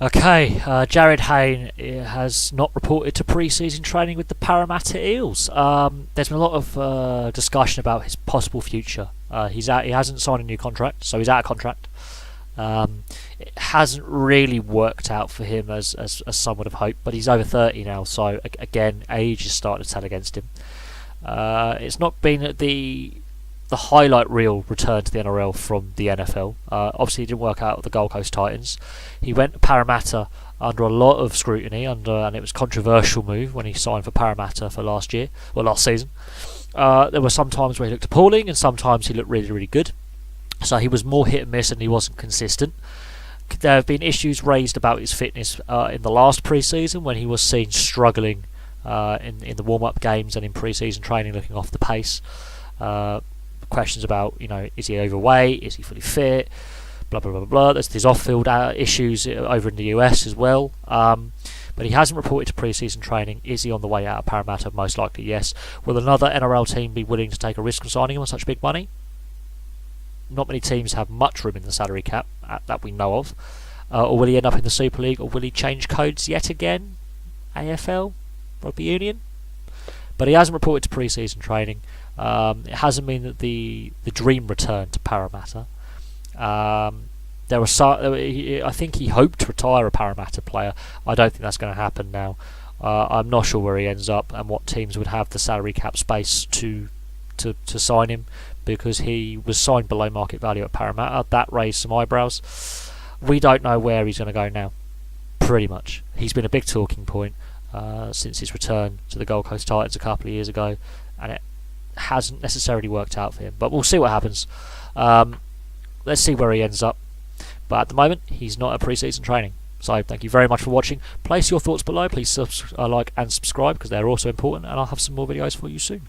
Okay, Jared Hayne has not reported to pre-season training with the Parramatta Eels. There's been a lot of discussion about his possible future. He's out. He hasn't signed a new contract, so he's out of contract. It hasn't really worked out for him as some would have hoped, but he's over 30 now, so again, age is starting to tell against him. It's not been the highlight reel return to the NRL from the NFL. Obviously, he didn't work out at the Gold Coast Titans. He went to Parramatta under a lot of scrutiny, and it was a controversial move when he signed for Parramatta for last season. There were some times where he looked appalling, and sometimes he looked really, really good. So he was more hit and miss, and he wasn't consistent. There have been issues raised about his fitness in the last pre-season when he was seen struggling in the warm-up games and in pre-season training, looking off the pace. Questions about, is he overweight? Is he fully fit? Blah, blah, blah, blah. There's off-field issues over in the US as well. But he hasn't reported to pre-season training. Is he on the way out of Parramatta? Most likely, yes. Will another NRL team be willing to take a risk on signing him on such big money? Not many teams have much room in the salary cap that we know of. Or will he end up in the Super League? Or will he change codes yet again? AFL? Rugby Union? But he hasn't reported to pre-season training. It hasn't been that the dream return to Parramatta. I think he hoped to retire a Parramatta player. I don't think that's going to happen now. I'm not sure where he ends up and what teams would have the salary cap space to sign him, because he was signed below market value at Parramatta. That raised some eyebrows. We don't know where he's going to go now. Pretty much, he's been a big talking point since his return to the Gold Coast Titans a couple of years ago, and it hasn't necessarily worked out for him. But we'll see what happens. Let's see where he ends up. But at the moment, he's not at pre-season training. So thank you very much for watching. Place your thoughts below. Please like and subscribe, because they're also important, and I'll have some more videos for you soon.